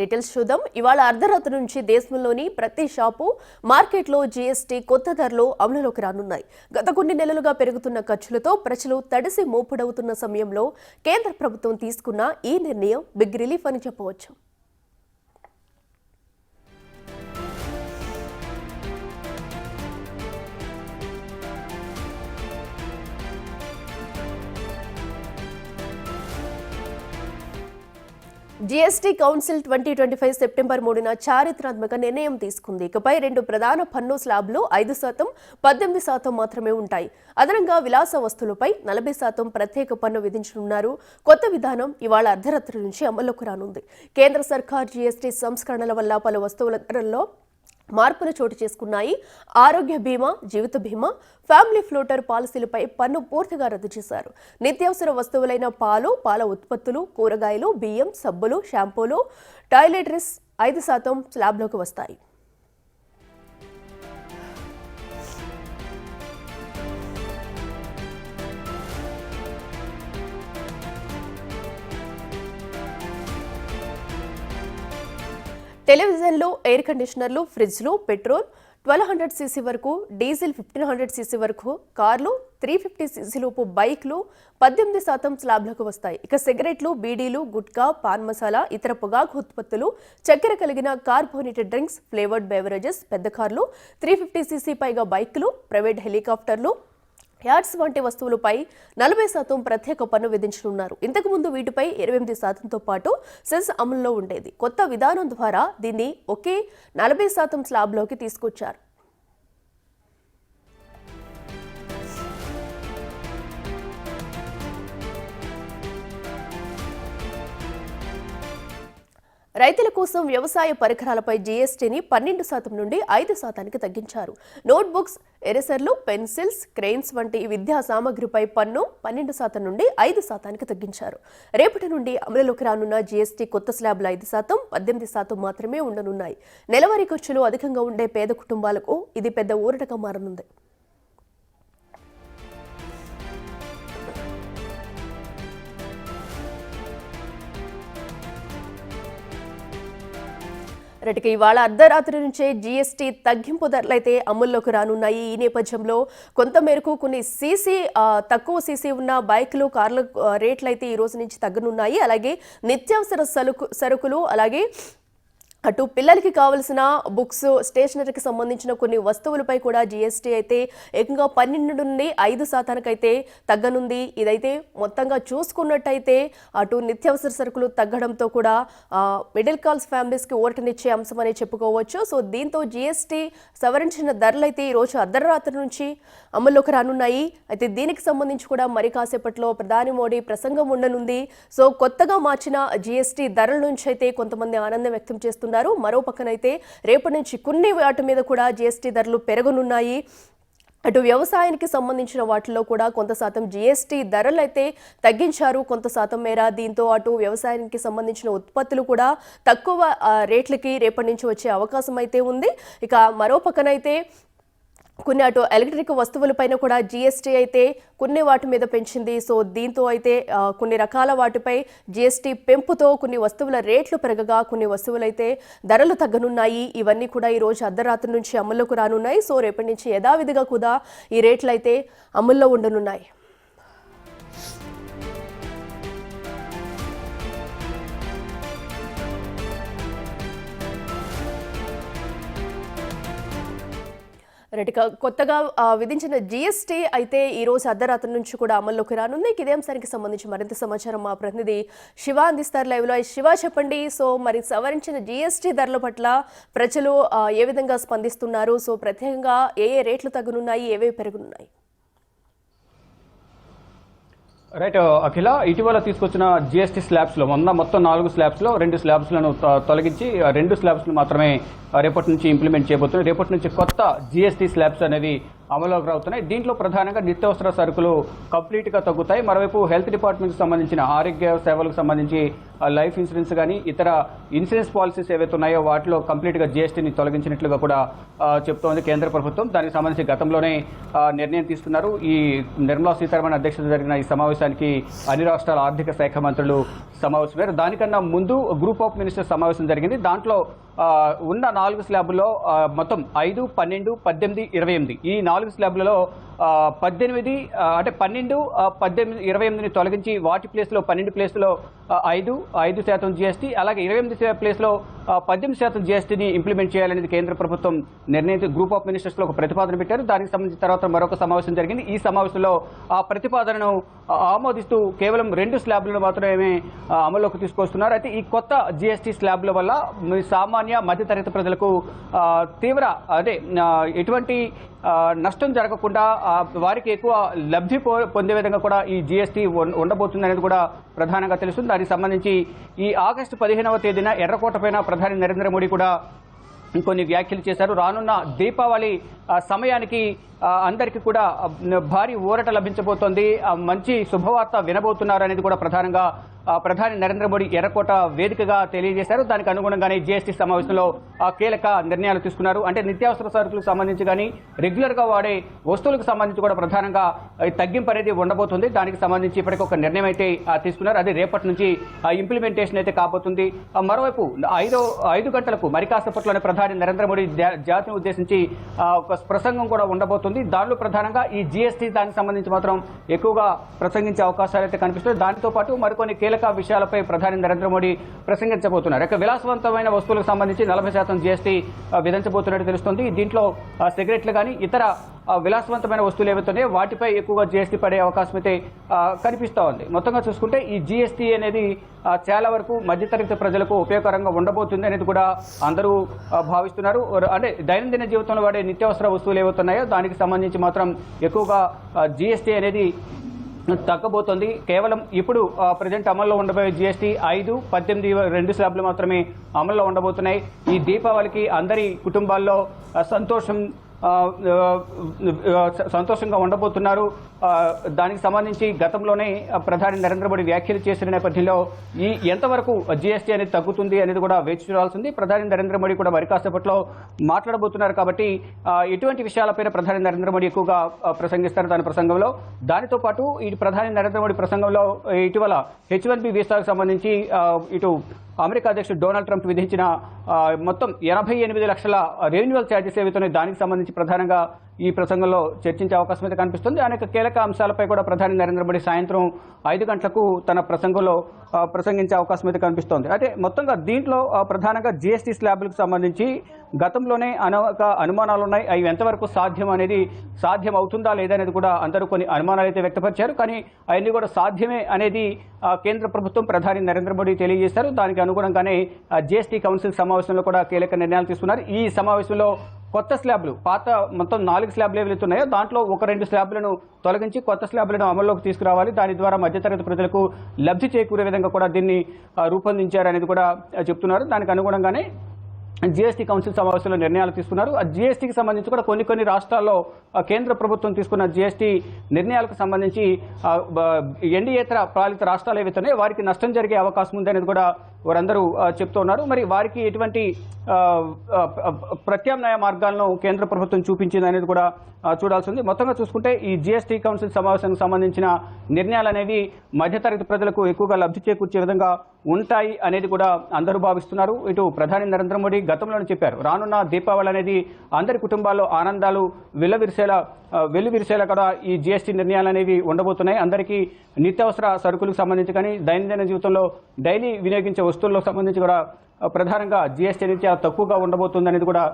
Details చూద్దాం. ఇవాళ అర్ధరాత్రి నుంచి దేశంలోని ప్రతి షాపు, మార్కెట్లో జీఎస్టీ కొత్త ధరలు అమలులోకి రానున్నాయి. గత కొన్ని నెలలుగా పెరుగుతున్న ఖర్చులతో ప్రజలు తడిసి మోపుడవుతున్న సమయంలో కేంద్ర ప్రభుత్వం తీసుకున్న ఈ నిర్ణయం బిగ్ రిలీఫ్ అని చెప్పవచ్చు. జీఎస్టీ కౌన్సిల్ 2025 సెప్టెంబర్ 3న చారిత్రాత్మక నిర్ణయం తీసుకుంది. ఇకపై 2 ప్రధాన పన్ను స్లాబ్లు 5%, 18% మాత్రమే ఉంటాయి. అదనంగా విలాస వస్తువులపై 40% ప్రత్యేక పన్ను విధించనున్నారు. కొత్త విధానం ఇవాళ అర్ధరాత్రి నుంచి అమల్లోకి రానుంది. కేంద్ర సర్కార్ జీఎస్టీ సంస్కరణల వల్ల పలు వస్తువుల ధరల్లో మార్పులు చోటు చేసుకున్నాయి. ఆరోగ్య బీమా, జీవిత బీమా, ఫ్యామిలీ ఫ్లోటర్ పాలసీలపై పన్ను పూర్తిగా రద్దు చేశారు. నిత్యావసర వస్తువులైన పాలు, పాల ఉత్పత్తులు, కూరగాయలు, బియ్యం, సబ్బులు, షాంపూలు, టాయిలెటరీస్ 5% స్లాబ్లోకి వస్తాయి. టెలివిజన్లు, ఎయిర్ కండిషనర్లు, ఫ్రిడ్జ్లు, పెట్రోల్ 1200cc వరకు, డీజిల్ 1500cc వరకు, కార్లు 350cc లోపు బైక్లు 18% స్లాబ్లకు వస్తాయి. ఇక సిగరెట్లు, బీడీలు, గుట్కా, పాన్ మసాలా, ఇతర పొగాకు ఉత్పత్తులు, చక్కెర కలిగిన కార్బోనేటెడ్ డ్రింక్స్, ఫ్లేవర్డ్ బెవరేజెస్, పెద్ద కార్లు, 350cc పైగా బైక్లు, ప్రైవేట్ హెలికాప్టర్లు, యాడ్స్ వంటి వస్తువులపై 40% ప్రత్యేక పన్ను విధించనున్నారు. ఇంతకుముందు వీటిపై 28%తో పాటు సెస్ అమలులో ఉండేది. కొత్త విధానం ద్వారా దీన్ని ఒకే 40% స్లాబ్లోకి తీసుకొచ్చారు. రైతుల కోసం వ్యవసాయ పరికరాలపై జీఎస్టీని 12% నుండి 5%కి తగ్గించారు. నోట్బుక్స్, ఎరేసర్లు, పెన్సిల్స్, క్రెయిన్స్ వంటి విద్యా సామగ్రిపై పన్ను 12% నుండి 5%కి తగ్గించారు. రేపటి నుండి అమలులోకి రానున్న జీఎస్టీ కొత్త స్లాబ్లు 5%, 18% మాత్రమే ఉండనున్నాయి. నెలవారీ ఖర్చులు అధికంగా ఉండే పేద కుటుంబాలకు ఇది పెద్ద ఊరటగా మారనుంది. రెటికి ఇవాళ అర్ధరాత్రి నుంచే జీఎస్టీ తగ్గింపు ధరలైతే అమల్లోకి రానున్నాయి. ఈ నేపథ్యంలో కొంత మేరకు కొన్ని తక్కువ సీసీ ఉన్న బైకులు, కార్ల రేట్లు అయితే ఈ రోజు నుంచి తగ్గనున్నాయి. అలాగే నిత్యావసర సరుకులు, అలాగే అటు పిల్లలకి కావలసిన బుక్స్, స్టేషనరీకి సంబంధించిన కొన్ని వస్తువులపై కూడా జీఎస్టీ అయితే ఏకంగా 12 నుండి 5% అయితే తగ్గనుంది. ఇదైతే మొత్తంగా చూసుకున్నట్టయితే అటు నిత్యావసర సరుకులు తగ్గడంతో కూడా మిడిల్ క్లాస్ ఫ్యామిలీస్కి ఊరటనిచ్చే అంశం అనే చెప్పుకోవచ్చు. సో దీంతో జీఎస్టీ సవరించిన ధరలు అయితే ఈరోజు అర్ధరాత్రి నుంచి అమల్లోకి రానున్నాయి. అయితే దీనికి సంబంధించి కూడా మరి కాసేపట్లో ప్రధాని మోడీ ప్రసంగం ఉండనుంది. సో కొత్తగా మార్చిన జీఎస్టీ ధరల నుంచి అయితే కొంతమంది ఆనందం వ్యక్తం చేస్తున్నారు. మరో పక్కనైతే రేపటి నుంచి కొన్ని వాటి మీద కూడా జీఎస్టీ ధరలు పెరగనున్నాయి. అటు వ్యవసాయానికి సంబంధించిన వాటిలో కూడా కొంత శాతం జీఎస్టీ ధరలు అయితే తగ్గించారు, కొంత శాతం మేర. దీంతో అటు వ్యవసాయానికి సంబంధించిన ఉత్పత్తులు కూడా తక్కువ రేట్లకి రేపటి నుంచి వచ్చే అవకాశం అయితే ఉంది. ఇక మరో పక్కనైతే కొన్ని అటు ఎలక్ట్రిక్ వస్తువులపైన కూడా జీఎస్టీ అయితే కొన్ని వాటి మీద పెంచింది. సో దీంతో అయితే కొన్ని రకాల వాటిపై జీఎస్టీ పెంపుతో కొన్ని వస్తువుల రేట్లు పెరగగా కొన్ని వస్తువులైతే ధరలు తగ్గనున్నాయి. ఇవన్నీ కూడా ఈ రోజు అర్ధరాత్రి నుంచి అమల్లోకి రానున్నాయి. సో రేపటి నుంచి యథావిధిగా కూడా ఈ రేట్లు అయితే అమల్లో ఉండనున్నాయి. కొత్తగా విధించిన జీఎస్టీ అయితే ఈ రోజు అర్ధరాత్రి నుంచి కూడా అమల్లోకి రానుంది. ఇదే అంశానికి సంబంధించి మరింత సమాచారం మా ప్రతినిధి శివ అందిస్తారు లైవ్ లో. శివ, చెప్పండి. సో మరి సవరించిన జీఎస్టీ ధరల పట్ల ప్రజలు ఏ విధంగా స్పందిస్తున్నారు? సో ప్రత్యేకంగా ఏ రేట్లు తగ్గనున్నాయి, ఏవేవి పెరగనున్నాయి? రైట్ అఖిల, ఇటీవల తీసుకొచ్చిన జిఎస్టీ స్లాబ్స్లో మొత్తం 4 స్లాబ్స్లో 2 స్లాబ్స్లను తొలగించి 2 స్లాబ్స్ను మాత్రమే రేపటి నుంచి ఇంప్లిమెంట్ చేయబోతున్నాయి. రేపటి నుంచి కొత్త జిఎస్టీ స్లాబ్స్ అనేవి అమలులోకి రావుతున్నాయి. దీంట్లో ప్రధానంగా నిత్యావసర సరుకులు కంప్లీట్గా తగ్గుతాయి. మరోవైపు హెల్త్ డిపార్ట్మెంట్కి సంబంధించిన ఆరోగ్య సేవలకు సంబంధించి లైఫ్ ఇన్సూరెన్స్ కానీ ఇతర ఇన్సూరెన్స్ పాలసీస్ ఏవైతే ఉన్నాయో వాటిలో కంప్లీట్గా జీఎస్టీని తొలగించినట్లుగా కూడా చెప్తోంది కేంద్ర ప్రభుత్వం. దానికి సంబంధించి గతంలోనే నిర్ణయం తీసుకున్నారు. ఈ నిర్మలా సీతారామన్ అధ్యక్షత జరిగిన ఈ సమావేశానికి అన్ని రాష్ట్రాల ఆర్థిక శాఖ మంత్రులు సమావేశం. దానికన్నా ముందు గ్రూప్ ఆఫ్ మినిస్టర్స్ సమావేశం జరిగింది. దాంట్లో ఉన్న 4 స్లాబుల్లో మొత్తం 5, 12, 18, 28 ఈ 4 స్లాబులలో 18 అంటే 12, 18, 28ని తొలగించి వాటి ప్లేస్లో 12 ప్లేస్లో 5% జీఎస్టీ, అలాగే 28 ప్లేస్లో 18% జీఎస్టీని ఇంప్లిమెంట్ చేయాలనేది కేంద్ర ప్రభుత్వం నిర్ణయించి గ్రూప్ ఆఫ్ మినిస్టర్స్లో ఒక ప్రతిపాదన పెట్టారు. దానికి సంబంధించిన తర్వాత మరొక సమావేశం జరిగింది. ఈ సమావేశంలో ఆ ప్రతిపాదనను ఆమోదిస్తూ కేవలం 2 స్లాబ్లను మాత్రమే అమల్లోకి తీసుకొస్తున్నారు. అయితే ఈ కొత్త జీఎస్టీ స్లాబ్ల వల్ల సామాన్య మధ్యతరగతి ప్రజలకు తీవ్ర ఎటువంటి నష్టం జరగకుండా వారికి ఎక్కువ లబ్ధి పొందే విధంగా కూడా ఈ జీఎస్టీ ఉండబోతుంది అనేది కూడా ప్రధానంగా తెలుస్తుంది. దానికి సంబంధించి ఈ ఆగస్టు 15వ తేదీన ఎర్రకోట పైన ప్రధాని నరేంద్ర మోడీ కూడా కొన్ని వ్యాఖ్యలు చేశారు. రానున్న దీపావళి సమయానికి అందరికీ కూడా భారీ ఊరట లభించబోతోంది, మంచి శుభవార్త వినబోతున్నారు అనేది కూడా ప్రధానంగా ప్రధాని నరేంద్ర మోడీ ఎర్రకోట వేదికగా తెలియజేశారు. దానికి అనుగుణంగానే జీఎస్టీ సమావేశంలో కీలక నిర్ణయాలు తీసుకున్నారు. అంటే నిత్యావసర సరుకులకు సంబంధించి కానీ రెగ్యులర్ గా వాడే వస్తువులకు సంబంధించి కూడా ప్రధానంగా తగ్గింపు అనేది ఉండబోతుంది. దానికి సంబంధించి ఇప్పటికీ ఒక నిర్ణయం అయితే తీసుకున్నారు. అది రేపటి నుంచి ఇంప్లిమెంటేషన్ అయితే కాబోతుంది. మరోవైపు 5 గంటలకు మరి కాసేపట్లోనే ప్రధాని నరేంద్ర మోడీ జాతిని ఉద్దేశించి ఒక ప్రసంగం కూడా ఉండబోతుంది. దానిలో ప్రధానంగా ఈ జీఎస్టీ దానికి సంబంధించి మాత్రం ఎక్కువగా ప్రసంగించే అవకాశాలు అయితే కనిపిస్తుంది. దానితో పాటు మరికొన్ని కీలక విషయాలపై ప్రధాని నరేంద్ర మోడీ ప్రసంగించబోతున్నారు. ఇక విలాసవంతమైన వస్తువులకు సంబంధించి 40% జీఎస్టీ విధించబోతున్నట్టు తెలుస్తుంది. దీంట్లో సిగరెట్లు కానీ ఇతర విలాసవంతమైన వస్తువులు ఏవైతున్నాయో వాటిపై ఎక్కువగా జీఎస్టీ పడే అవకాశం అయితే కనిపిస్తూ ఉంది. మొత్తంగా చూసుకుంటే ఈ జీఎస్టీ అనేది చాలా వరకు మధ్యతరగతి ప్రజలకు ఉపయోగకరంగా ఉండబోతుంది అనేది కూడా అందరూ భావిస్తున్నారు. అంటే దైనందిన జీవితంలో వాడే నిత్యావసర వస్తువులు ఏవైతున్నాయో దానికి సంబంధించి మాత్రం ఎక్కువగా జీఎస్టీ అనేది తగ్గబోతోంది. కేవలం ఇప్పుడు ప్రజెంట్ అమల్లో ఉండబోయే జీఎస్టీ 5, 18 2 స్లాబ్లు మాత్రమే అమల్లో ఉండబోతున్నాయి. ఈ దీపావళికి అందరి కుటుంబాల్లో సంతోషంగా ఉండబోతున్నారు. దానికి సంబంధించి గతంలోనే ప్రధాని నరేంద్ర మోడీ వ్యాఖ్యలు చేసిన నేపథ్యంలో ఎంతవరకు జీఎస్టీ అనేది తగ్గుతుంది అనేది కూడా వేచి చూడాల్సింది. ప్రధాని నరేంద్ర మోడీ కూడా మరి కాసేపట్లో మాట్లాడబోతున్నారు కాబట్టి ఇటువంటి విషయాలపైన ప్రధాని నరేంద్ర మోడీ ఎక్కువగా ప్రసంగిస్తారు దాని ప్రసంగంలో. దానితో పాటు ఈ ప్రధాని నరేంద్ర మోడీ ప్రసంగంలో ఇటీవల H1B వీసాకు సంబంధించి ఇటు అమెరికా అధ్యక్షుడు డొనాల్డ్ ట్రంప్ విధించిన మొత్తం 88 లక్షల రెన్యువల్ ఛార్జెస్ ఏవైతున్నాయి దానికి సంబంధించి ప్రధానంగా ఈ ప్రసంగంలో చర్చించే అవకాశం అయితే కనిపిస్తుంది. అనేక కీలక అంశాలపై కూడా ప్రధాని నరేంద్ర మోడీ సాయంత్రం 5 గంటలకు తన ప్రసంగంలో ప్రసంగించే అవకాశం అయితే కనిపిస్తోంది. అయితే మొత్తంగా దీంట్లో ప్రధానంగా జీఎస్టీ స్లాబ్లకు సంబంధించి గతంలోనే అనేక అనుమానాలు ఉన్నాయి. అవి ఎంతవరకు సాధ్యం అవుతుందా లేదా అనేది కూడా అందరూ కొన్ని అనుమానాలు అయితే వ్యక్తపరిచారు. కానీ అవన్నీ కూడా సాధ్యమే అనేది కేంద్ర ప్రభుత్వం ప్రధాని నరేంద్ర మోడీ తెలియజేశారు. దానికి అనుగుణంగానే జీఎస్టీ కౌన్సిల్ సమావేశంలో కూడా కీలక నిర్ణయాలు తీసుకున్నారు. ఈ సమావేశంలో కొత్త స్లాబ్లు పాత మొత్తం 4 స్లాబ్లు ఏవైతున్నాయో దాంట్లో 1-2 స్లాబ్లను తొలగించి కొత్త స్లాబ్లను అమల్లోకి తీసుకురావాలి. దాని ద్వారా మధ్యతరగతి ప్రజలకు లబ్ధి చేకూరే విధంగా కూడా దీన్ని రూపొందించారనేది కూడా చెప్తున్నారు. దానికి అనుగుణంగానే జీఎస్టీ కౌన్సిల్ సమావేశంలో నిర్ణయాలు తీసుకున్నారు. ఆ జీఎస్టీకి సంబంధించి కూడా కొన్ని రాష్ట్రాల్లో కేంద్ర ప్రభుత్వం తీసుకున్న జీఎస్టీ నిర్ణయాలకు సంబంధించి ఎన్డీయేతర పాలిత రాష్ట్రాలు ఏవైతున్నాయో వారికి నష్టం జరిగే అవకాశం ఉందనేది కూడా వారందరూ చెప్తూ ఉన్నారు. మరి వారికి ఎటువంటి ప్రత్యామ్నాయ మార్గాలను కేంద్ర ప్రభుత్వం చూపించింది అనేది కూడా చూడాల్సింది. మొత్తంగా చూసుకుంటే ఈ జీఎస్టీ కౌన్సిల్ సమావేశానికి సంబంధించిన నిర్ణయాలు అనేవి మధ్యతరగతి ప్రజలకు ఎక్కువగా లబ్ధి చేకూర్చే విధంగా ఉంటాయి అనేది కూడా అందరూ భావిస్తున్నారు. ఇటు ప్రధాని నరేంద్ర మోడీ గతంలోనే చెప్పారు, రానున్న దీపావళి అనేది అందరి కుటుంబాల్లో ఆనందాలు వెల్లువిరిసేలా కూడా ఈ జీఎస్టీ నిర్ణయాలు అనేవి ఉండబోతున్నాయి. అందరికీ నిత్యావసర సరుకులకు సంబంధించి కానీ దైనందిన జీవితంలో డైలీ వినియోగించే వస్తువులకు సంబంధించి కూడా ప్రధానంగా జీఎస్టీ అనేది చాలా తక్కువగా ఉండబోతుంది అనేది కూడా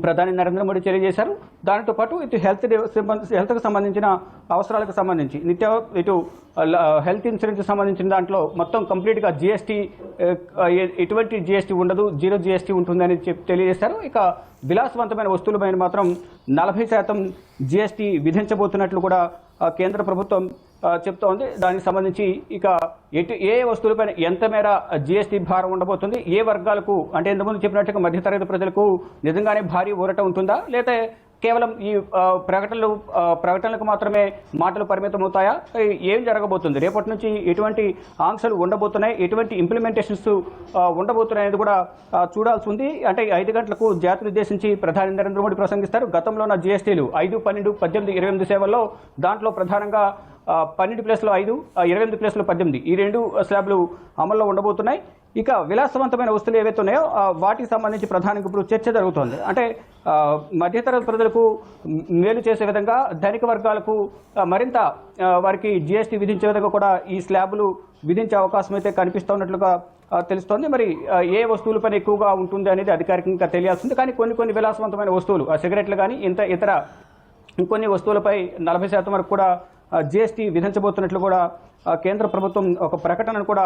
ప్రధాని నరేంద్ర మోడీ తెలియజేశారు. దానితో పాటు ఇటు హెల్త్కి సంబంధించిన అవసరాలకు సంబంధించి ఇటు హెల్త్ ఇన్సూరెన్స్ సంబంధించిన దాంట్లో మొత్తం కంప్లీట్గా జీఎస్టీ ఎటువంటి జీఎస్టీ ఉండదు, 0 జీఎస్టీ ఉంటుందని తెలియజేశారు. ఇక విలాసవంతమైన వస్తువులపైన మాత్రం 40% జీఎస్టీ విధించబోతున్నట్లు కూడా కేంద్ర ప్రభుత్వం చెప్తోంది. దానికి సంబంధించి ఇక ఏ వస్తువులపైన ఎంత మేర జీఎస్టీ భారం ఉండబోతుంది, ఏ వర్గాలకు అంటే ఇంతకుముందు చెప్పినట్టుగా మధ్యతరగతి ప్రజలకు నిజంగానే భారీ ఊరట ఉంటుందా, లేదా కేవలం ఈ ప్రకటనలకు మాత్రమే మాటలు పరిమితం అవుతాయా? ఏం జరగబోతుంది? రేపటి నుంచి ఎటువంటి ఆంక్షలు ఉండబోతున్నాయి, ఎటువంటి ఇంప్లిమెంటేషన్స్ ఉండబోతున్నాయి అనేది కూడా చూడాల్సి ఉంది. అంటే 5 గంటలకు జాతిని ఉద్దేశించి ప్రధాని నరేంద్ర మోడీ ప్రసంగిస్తారు. గతంలో ఉన్న జీఎస్టీలు 5, 12, 18, 28 సేవల్లో దాంట్లో ప్రధానంగా 12 ప్లేస్లో 5, 28 ప్లేస్లో 18 ఈ 2 స్లాబ్లు అమల్లో ఉండబోతున్నాయి. ఇక విలాసవంతమైన వస్తువులు ఏవైతే ఉన్నాయో వాటికి సంబంధించి ప్రధానంగా ఇప్పుడు చర్చ జరుగుతోంది. అంటే మధ్యతరగతి ప్రజలకు మేలు చేసే విధంగా ధనిక వర్గాలకు మరింత వారికి జీఎస్టీ విధించే విధంగా కూడా ఈ స్లాబులు విధించే అవకాశం అయితే కనిపిస్తున్నట్లుగా తెలుస్తోంది. మరి ఏ వస్తువులపైన ఎక్కువగా ఉంటుంది అనేది అధికారికంగా తెలియాల్సింది. కానీ కొన్ని విలాసవంతమైన వస్తువులు, సిగరెట్లు కానీ ఇతర ఇంకొన్ని వస్తువులపై 40% వరకు కూడా జీఎస్టీ విధించబోతున్నట్లు కూడా కేంద్ర ప్రభుత్వం ఒక ప్రకటనను కూడా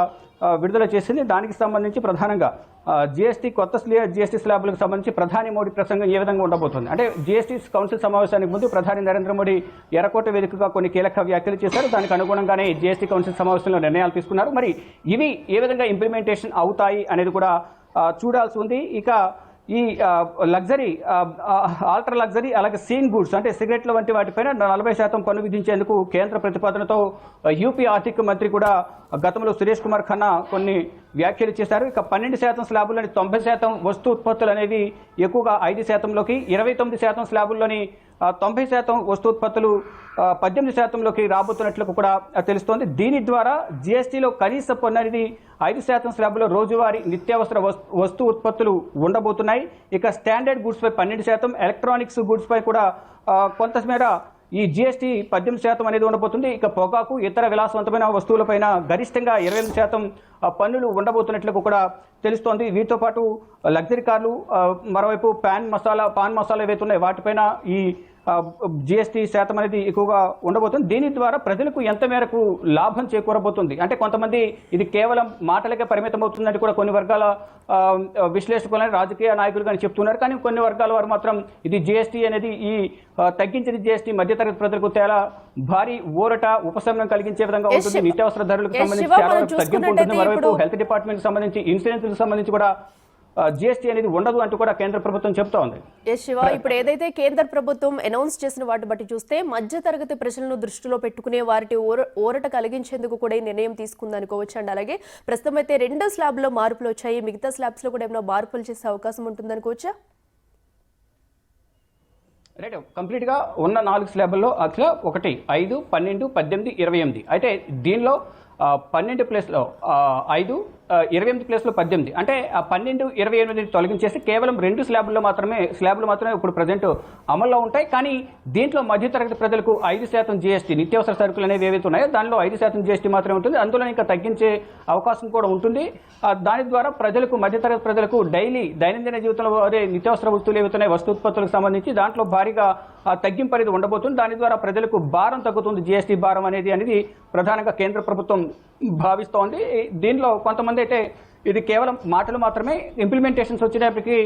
విడుదల చేసింది. దానికి సంబంధించి ప్రధానంగా కొత్త జీఎస్టీ స్లాబులకు సంబంధించి ప్రధాని మోడీ ప్రసంగం ఏ విధంగా ఉండబోతుంది అంటే జీఎస్టీ కౌన్సిల్ సమావేశానికి ముందు ప్రధాని నరేంద్ర మోడీ ఎర్రకోట వేదికగా కొన్ని కీలక వ్యాఖ్యలు చేశారు. దానికి అనుగుణంగానే జీఎస్టీ కౌన్సిల్ సమావేశంలో నిర్ణయాలు తీసుకున్నారు. మరి ఇవి ఏ విధంగా ఇంప్లిమెంటేషన్ అవుతాయి అనేది కూడా చూడాల్సి ఉంది. ఇక ఈ లగ్జరీ, ఆల్ట్రా లగ్జరీ, అలాగే సీన్ గూడ్స్ అంటే సిగరెట్ల వంటి వాటిపైన 40% పన్ను విధించేందుకు కేంద్ర ప్రతిపాదనతో యూపీ ఆర్థిక మంత్రి కూడా గతంలో సురేష్ కుమార్ ఖన్నా కొన్ని వ్యాఖ్యలు చేశారు. ఇక 12% స్లాబుల్లోని 90% వస్తు ఉత్పత్తులు అనేవి ఎక్కువగా 5%లోకి, 29% స్లాబుల్లోని 90% వస్తు ఉత్పత్తులు 18%లోకి రాబోతున్నట్లు కూడా తెలుస్తోంది. దీని ద్వారా జీఎస్టీలో కనీస పన్ను అనేది 5% స్లాబ్లో రోజువారీ నిత్యావసర వస్తు ఉత్పత్తులు ఉండబోతున్నాయి. ఇక స్టాండర్డ్ గూడ్స్ పై 12%, ఎలక్ట్రానిక్స్ గూడ్స్ పై కూడా కొంతమేర ఈ జీఎస్టీ 18% అనేది ఉండబోతుంది. ఇక పొగాకు, ఇతర విలాసవంతమైన వస్తువులపైన గరిష్టంగా 28% పన్నులు ఉండబోతున్నట్లు కూడా తెలుస్తోంది. వీటితో పాటు లగ్జరీ కార్లు, మరోవైపు పాన్ మసాలా ఏవైతే ఉన్నాయో వాటిపైన ఈ జీఎస్టీ శాతం అనేది ఎక్కువగా ఉండబోతుంది. దీని ద్వారా ప్రజలకు ఎంత మేరకు లాభం చేకూరబోతుంది అంటే కొంతమంది ఇది కేవలం మాటలకే పరిమితం అవుతుందని కూడా కొన్ని వర్గాల విశ్లేషకులని, రాజకీయ నాయకులు కానీ చెప్తున్నారు. కానీ కొన్ని వర్గాల వారు మాత్రం ఇది జీఎస్టీ అనేది ఈ తగ్గించిన జీఎస్టీ మధ్యతరగతి ప్రజలకు చాలా భారీ ఊరట, ఉపశమనం కలిగించే విధంగా ఉంటుంది. నిత్యావసర ధరలకు సంబంధించి చాలా తగ్గింపు ఉంటుంది. మరోవైపు హెల్త్ డిపార్ట్మెంట్ సంబంధించి, ఇన్సూరెన్స్ సంబంధించి కూడా జీఎస్టీ అనేది ఉండదు అంటూ కూడా కేంద్ర ప్రభుత్వం చెప్తా ఉంది. శివ, ఇప్పుడు ఏదైతే కేంద్ర ప్రభుత్వం అనౌన్స్ చేసిన వాటిని బట్టి చూస్తే మధ్య తరగతి ప్రజలను దృష్టిలో పెట్టుకునే వాటి ఊరట కలిగించేందుకు కూడా ఈ నిర్ణయం తీసుకుందనుకోవచ్చు. అండ్ అలాగే ప్రస్తుతం అయితే 2 స్లాబ్లో మార్పులు వచ్చాయి. మిగతా స్లాబ్స్ లో కూడా ఏమైనా మార్పులు చేసే అవకాశం ఉంటుందనుకోవచ్చా? రైట్, కంప్లీట్ గా ఉన్న 4 స్లాబ్ల్లో అట్లా 1, 5, 12, 18, 28 అయితే దీనిలో 12 ప్లేస్లో 5, 28 ప్లేస్లో 18 అంటే ఆ 12, 28 తొలగించేసి కేవలం 2 స్లాబ్లు మాత్రమే ఇప్పుడు ప్రజెంట్ అమల్లో ఉంటాయి. కానీ దీంట్లో మధ్యతరగతి ప్రజలకు 5% జీఎస్టీ, నిత్యావసర సరుకులు అనేవి ఏవైతే ఉన్నాయో దానిలో 5% జీఎస్టీ మాత్రమే ఉంటుంది. అందులో ఇంకా తగ్గించే అవకాశం కూడా ఉంటుంది. దాని ద్వారా మధ్యతరగతి ప్రజలకు దైనందిన జీవితంలో నిత్యావసర వస్తువులు ఏవైతే ఉన్నాయో వస్తు ఉత్పత్తులకు సంబంధించి దాంట్లో భారీగా తగ్గింపు అనేది ఉండబోతుంది. దాని ద్వారా ప్రజలకు భారం తగ్గుతుంది, జీఎస్టీ భారం అనేది ప్రధానంగా కేంద్ర ప్రభుత్వం భావిస్తోంది. దీనిలో కొంతమంది అయితే ఇది కేవలం మాటలు మాత్రమే, ఇంప్లిమెంటేషన్స్ వచ్చేటప్పటికి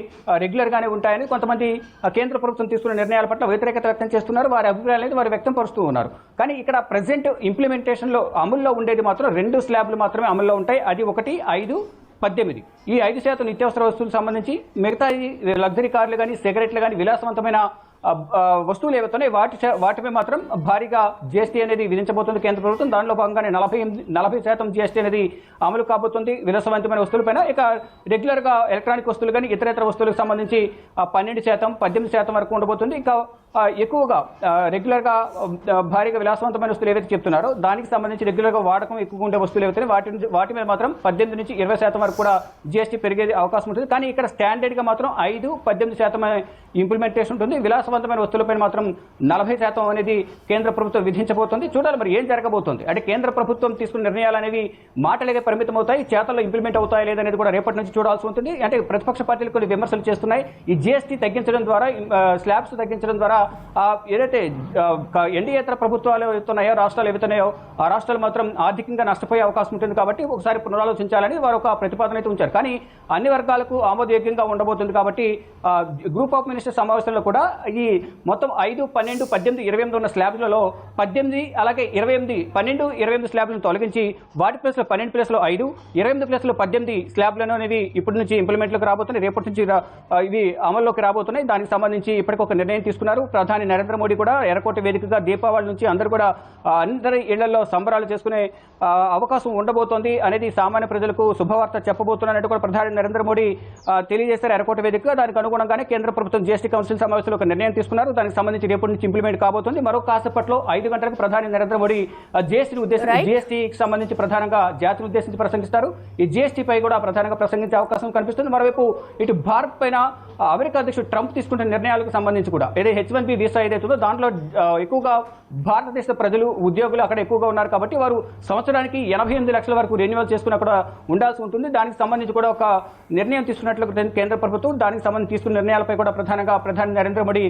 రెగ్యులర్గానే ఉంటాయని కొంతమంది కేంద్ర ప్రభుత్వం తీసుకున్న నిర్ణయాల పట్ల వ్యతిరేకత వ్యక్తం చేస్తున్నారు. వారి అభిప్రాయాలు అనేది వారు వ్యక్తం పరుస్తూ ఉన్నారు. కానీ ఇక్కడ ప్రజెంట్ ఇంప్లిమెంటేషన్లో అమల్లో ఉండేది మాత్రం 2 స్లాబ్లు మాత్రమే అమల్లో ఉంటాయి. అది 1, 5, 18 ఈ 5% నిత్యావసర వస్తువులకు సంబంధించి మిగతా లగ్జరీ కార్లు కానీ, సిగరెట్లు కానీ, విలాసవంతమైన వస్తువులు ఏవైతున్నాయి వాటిపై మాత్రం భారీగా జీఎస్టీ అనేది విధించబోతుంది కేంద్ర ప్రభుత్వం. దానిలో భాగంగానే 40% జీఎస్టీ అనేది అమలు కాబోతుంది విలాసవంతమైన వస్తువులపైన. ఇక రెగ్యులర్గా ఎలక్ట్రానిక్ వస్తువులు కానీ ఇతర వస్తువులకు సంబంధించి 12%, 18% వరకు ఉండబోతుంది. ఇంకా ఎక్కువగా రెగ్యులర్గా భారీగా విలాసవంతమైన వస్తువులు ఏవైతే చెప్తున్నారో దానికి సంబంధించి రెగ్యులర్గా వాడకం ఎక్కువ ఉండే వస్తువులు ఏవైతే వాటి మీద మాత్రం 18 నుంచి 20% వరకు కూడా జీఎస్టీ పెరిగే అవకాశం ఉంటుంది. కానీ ఇక్కడ స్టాండర్డ్గా మాత్రం 5, 18% ఇంప్లిమెంటేషన్ ఉంటుంది. విలాసవంతమైన వస్తువులపై మాత్రం 40% అనేది కేంద్ర ప్రభుత్వం విధించబోతోంది. చూడాలి మరి ఏం జరగబోతోంది. అంటే కేంద్ర ప్రభుత్వం తీసుకున్న నిర్ణయాలు అనేవి మాటలకే పరిమితం అవుతాయి, చేతల్లో ఇంప్లిమెంట్ అవుతాయి లేదనేది కూడా రేపటి నుంచి చూడాల్సి ఉంటుంది. అంటే ప్రతిపక్ష పార్టీలు కొన్ని విమర్శలు చేస్తున్నాయి. ఈ జీఎస్టీ తగ్గించడం ద్వారా, స్లాబ్స్ తగ్గించడం ద్వారా ఏదైతే ఎన్డీఏతర ప్రభుత్వాలు అవుతున్నాయో, రాష్ట్రాలు ఏవైతున్నాయో ఆ రాష్ట్రాలు మాత్రం ఆర్థికంగా నష్టపోయే అవకాశం ఉంటుంది. కాబట్టి ఒకసారి పునరాలోచించాలని వారు ఒక ప్రతిపాదన అయితే ఉంచారు. కానీ అన్ని వర్గాలకు ఆమోదయోగ్యంగా ఉండబోతుంది. కాబట్టి గ్రూప్ ఆఫ్ మినిస్టర్ సమావేశంలో కూడా ఈ మొత్తం 5, 12, 18, 28 ఉన్న స్లాబ్లలో 18 అలాగే 28, 12, 28 స్లాబ్లను తొలగించి వాటి ప్లేస్లో 12 ప్లేస్లో 5, 28 ప్లేస్లో 18 స్లాబ్లను అనేవి ఇప్పటి నుంచి ఇంప్లిమెంట్లోకి రాబోతున్నాయి. రేపటి నుంచి ఇవి అమల్లోకి రాబోతున్నాయి. దానికి సంబంధించి ఇప్పటికొక నిర్ణయం తీసుకున్నారు. ప్రధాని నరేంద్ర మోడీ కూడా ఎర్రకోట వేదికగా దీపావళి నుంచి అందరూ కూడా అందరి ఇళ్లలో సంబరాలు చేసుకునే అవకాశం ఉండబోతోంది అనేది సామాన్య ప్రజలకు శుభవార్త చెప్పబోతున్నట్టు కూడా ప్రధాని నరేంద్ర మోడీ తెలియజేశారు ఎర్రకోట వేదికగా. దానికి అనుగుణంగానే కేంద్ర ప్రభుత్వం జీఎస్టీ కౌన్సిల్ సమావేశంలో ఒక నిర్ణయం తీసుకున్నారు. దానికి సంబంధించి రేపటి నుంచి ఇంప్లిమెంట్ కాబోతుంది. మరో కాసేపట్లో 5 గంటలకు ప్రధాని నరేంద్ర మోడీ జీఎస్టీకి సంబంధించి ప్రధానంగా జాతిని ఉద్దేశించి ప్రసంగిస్తారు. ఈ జీఎస్టీ పై కూడా ప్రధానంగా ప్రసంగించే అవకాశం కనిపిస్తుంది. మరోవైపు ఇటు భారత్ పైన అమెరికా అధ్యక్షుడు ట్రంప్ తీసుకుంటున్న నిర్ణయాలకు సంబంధించి కూడా ఏదైతే H1B వీసా ఏదైతుందో దాంట్లో ఎక్కువగా భారతదేశ ప్రజలు ఉద్యోగులు అక్కడ ఎక్కువగా ఉన్నారు కాబట్టి వారు సంవత్సరానికి 88 లక్షల వరకు రెన్యువల్ చేసుకుని అక్కడ ఉండాల్సి ఉంటుంది. దానికి సంబంధించి కూడా ఒక నిర్ణయం తీసుకున్నట్లు కేంద్ర ప్రభుత్వం దానికి సంబంధించి తీసుకున్న నిర్ణయాలపై కూడా ప్రధాని నరేంద్ర మోడీ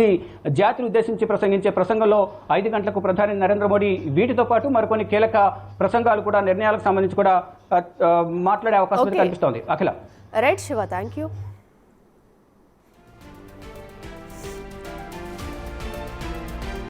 ఈ జాతిని ఉద్దేశించి ప్రసంగించే ప్రసంగంలో 5 గంటలకు ప్రధాని నరేంద్ర మోడీ వీటితో పాటు మరికొన్ని కీలక ప్రసంగాలు కూడా నిర్ణయాలకు సంబంధించి కూడా మాట్లాడే అవకాశం కనిపిస్తోంది. Akhila. Right Shiva, thank you.